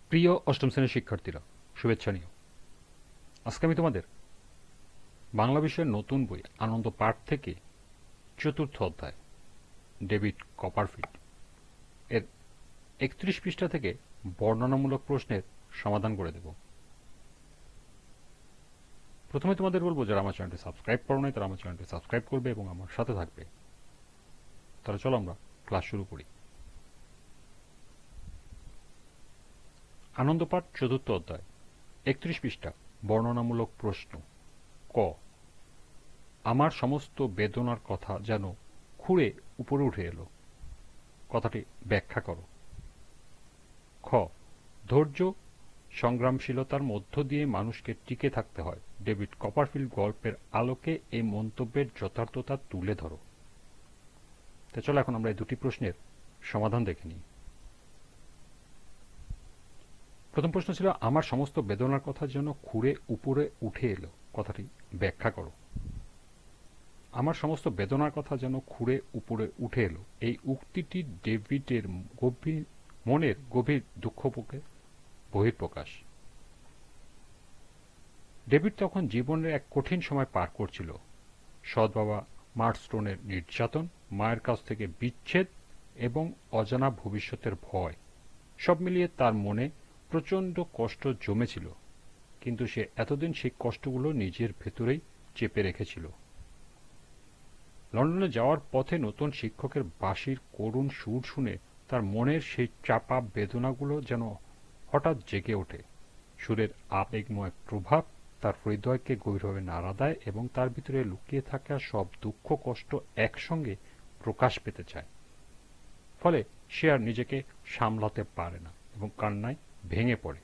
প্রিয় অষ্টম শ্রেণীর শিক্ষার্থীরা, শুভেচ্ছা নিও। আজকে আমি তোমাদের বাংলা বিষয়ের নতুন বই আনন্দ পাঠ থেকে চতুর্থ অধ্যায় ডেভিড কপারফিল্ড এর ৩১ পৃষ্ঠা থেকে বর্ণনামূলক প্রশ্নের সমাধান করে দেব। প্রথমে তোমাদের বলবো, যারা আমার চ্যানেলটি সাবস্ক্রাইব করো নাই তারা আমার চ্যানেলটি সাবস্ক্রাইব করবে এবং আমার সাথে থাকবে। তাহলে চলো আমরা ক্লাস শুরু করি। আনন্দ পাঠ চতুর্থ অধ্যায় ৩১ পৃষ্ঠা বর্ণনামূলক প্রশ্ন। ক, আমার সমস্ত বেদনার কথা যেন খুঁড়ে উপরে উঠে এলো। কথাটি ব্যাখ্যা করো। খ, ধৈর্য সংগ্রামশীলতার মধ্য দিয়ে মানুষকে টিকে থাকতে হয়। ডেভিড কপারফিল্ড গল্পের আলোকে এই মন্তব্যের যথার্থতা তুলে ধরো। তো চলো এখন আমরা এই দুটি প্রশ্নের সমাধান দেখে নিই। প্রথম প্রশ্ন ছিল, আমার সমস্ত বেদনার কথা যেন খুঁড়ে উপরে উঠে এলো। কথাটি ব্যাখ্যা করো। আমার সমস্ত বেদনার কথা যেন খুঁড়ে উপরে উঠে এলো, এই উক্তিটি ডেভিডের মনের গভীর দুঃখকে বহিঃপ্রকাশ। ডেভিড তখন জীবনের এক কঠিন সময় পার করছিল। সৎ বাবা মার্কস্টোনের নির্যাতন, মায়ের কাছ থেকে বিচ্ছেদ এবং অজানা ভবিষ্যতের ভয়, সব মিলিয়ে তার মনে প্রচণ্ড কষ্ট জমেছিল। কিন্তু সে এতদিন সেই কষ্টগুলো নিজের ভেতরেই চেপে রেখেছিল। লন্ডনে যাওয়ার পথে নতুন শিক্ষকের বাঁশির করুণ সুর শুনে তার মনের সেই চাপা বেদনাগুলো যেন হঠাৎ জেগে ওঠে। সুরের আবেগময় প্রভাব তার হৃদয়কে গভীরভাবে নাড়া দেয় এবং তার ভিতরে লুকিয়ে থাকা সব দুঃখ কষ্ট একসঙ্গে প্রকাশ পেতে চায়। ফলে সে আর নিজেকে সামলাতে পারে না এবং কান্নায় ভেঙে পড়ে।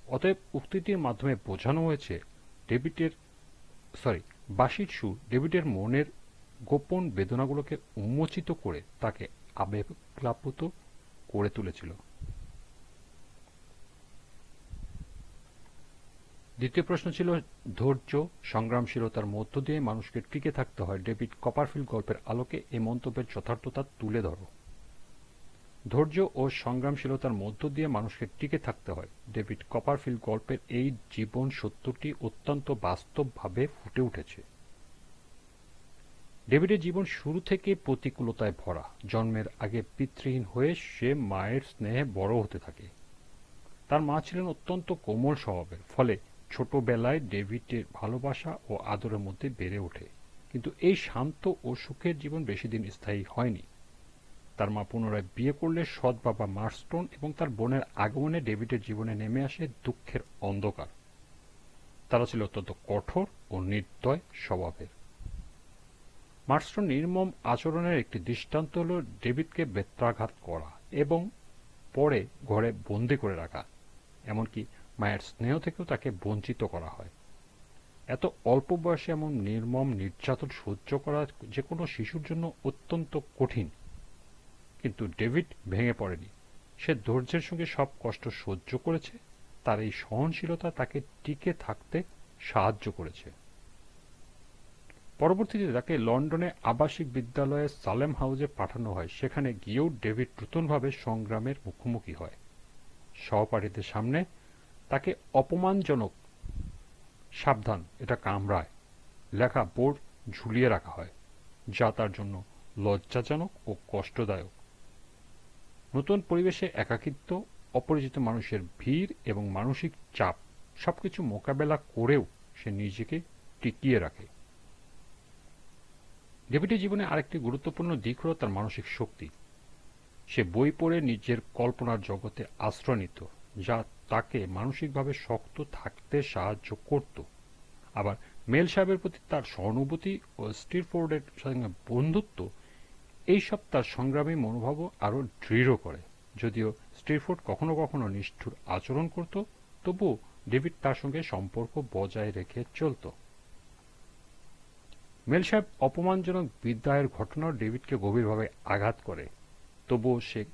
অতএব উক্তিটির মাধ্যমে বোঝানো হয়েছে, বাঁশির সুর ডেভিডের মনের গোপন বেদনাগুলোকে উন্মোচিত করে তাকে আবেগপ্লাবিত করে তুলেছিল। দ্বিতীয় প্রশ্ন ছিল, ধৈর্য সংগ্রামশীলতার মধ্য দিয়ে মানুষকে টিকে থাকতে হয়। ডেভিড কপারফিল্ড গল্পের আলোকে এই মন্তব্যের যথার্থতা তুলে ধরো। ধৈর্য ও সংগ্রামশীলতার মধ্য দিয়ে মানুষকে টিকে থাকতে হয়। ডেভিড কপারফিল্ড গল্পের এই জীবন সত্যটি অত্যন্ত বাস্তবভাবে ফুটে উঠেছে। ডেভিডের জীবন শুরু থেকে প্রতিকূলতায় ভরা। জন্মের আগে পিতৃহীন হয়ে সে মায়ের স্নেহে বড় হতে থাকে। তার মা ছিলেন অত্যন্ত কোমল স্বভাবের, ফলে ছোটবেলায় ডেভিডের ভালোবাসা ও আদরের মধ্যে বেড়ে ওঠে। কিন্তু এই শান্ত ও সুখের জীবন বেশিদিন স্থায়ী হয়নি। তার মা পুনরায় বিয়ে করলে সৎ বাবা মার্কস্টোন এবং তার বোনের আগমনে ডেভিডের জীবনে নেমে আসে দুঃখের অন্ধকার। তারা ছিল অত্যন্ত কঠোর ও নির্দয় স্বভাবের। মার্কস্টোন নির্মম আচরণের একটি দৃষ্টান্ত হল ডেভিডকে বেত্রাঘাত করা এবং পরে ঘরে বন্দি করে রাখা। এমনকি মায়ের স্নেহ থেকেও তাকে বঞ্চিত করা হয়। এত অল্প বয়সে এমন নির্মম নির্যাতন সহ্য করা যে কোনো শিশুর জন্য অত্যন্ত কঠিন। কিন্তু ডেভিড ভেঙে পড়েনি। সে ধৈর্যের সঙ্গে সব কষ্ট সহ্য করেছে। তার এই সহনশীলতা তাকে টিকে থাকতে সাহায্য করেছে। পরবর্তীতে তাকে লন্ডনে আবাসিক বিদ্যালয়ে সালেম হাউসে পাঠানো হয়। সেখানে গিয়েও ডেভিড নতুনভাবে সংগ্রামের মুখোমুখি হয়। সহপাঠীদের সামনে তাকে অপমানজনক সাবধান, এটা কামরায় লেখা বোর্ড ঝুলিয়ে রাখা হয়, যা তার জন্য লজ্জাজনক ও কষ্টদায়ক। নতুন পরিবেশে একাকিত্ব, অপরিচিত মানুষের ভিড় এবং মানসিক চাপ সবকিছু মোকাবেলা করেও সে নিজেকে টিকিয়ে রাখে। ডেভিডের জীবনে আরেকটি গুরুত্বপূর্ণ দিক হল তার মানসিক শক্তি। সে বই পড়ে নিজের কল্পনার জগতে আশ্রয় নিত, যা তাকে মানসিকভাবে শক্ত থাকতে সাহায্য করত। আবার মেল সাহেবের প্রতি তার সহানুভূতি ও স্টিরফোর্ডের সঙ্গে বন্ধুত্ব এইসব তার সংগ্রামী মনোভাবও আরও দৃঢ় করে। যদিও স্টিরফোর্ড কখনো কখনো নিষ্ঠুর আচরণ করত, তবুও ডেভিড তার সঙ্গে সম্পর্ক বজায় রেখে চলত। মেল সাহেব অপমানজনক বিদায়ের ঘটনাও ডেভিডকে গভীরভাবে আঘাত করে, তবুও সে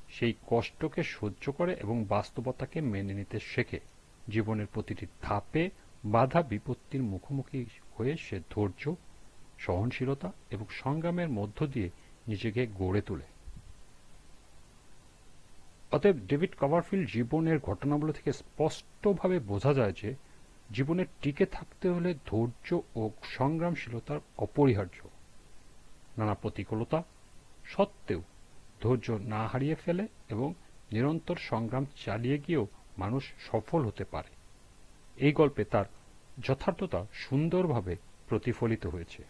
সেই কষ্টকে সহ্য করে এবং বাস্তবতাকে মেনে নিতে শেখে। জীবনের প্রতিটি ধাপে বাধা বিপত্তির মুখোমুখি হয়ে সে ধৈর্য, সহনশীলতা এবং সংগ্রামের মধ্য দিয়ে নিজেকে গড়ে তোলে। অতএব ডেভিড কপারফিল্ড জীবনের ঘটনাগুলো থেকে স্পষ্টভাবে বোঝা যায় যে জীবনে টিকে থাকতে হলে ধৈর্য ও সংগ্রামশীলতার অপরিহার্য। নানা প্রতিকূলতা সত্ত্বেও ধৈর্য না হারিয়ে ফেলে এবং নিরন্তর সংগ্রাম চালিয়ে গিয়েও মানুষ সফল হতে পারে। এই গল্পে তার যথার্থতা সুন্দরভাবে প্রতিফলিত হয়েছে।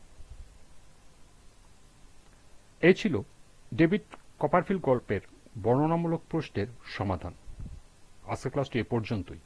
এই ছিল ডেভিড কপারফিল্ড গল্পের বর্ণনামূলক প্রশ্নের সমাধান। আজকের ক্লাসটি এ পর্যন্তই।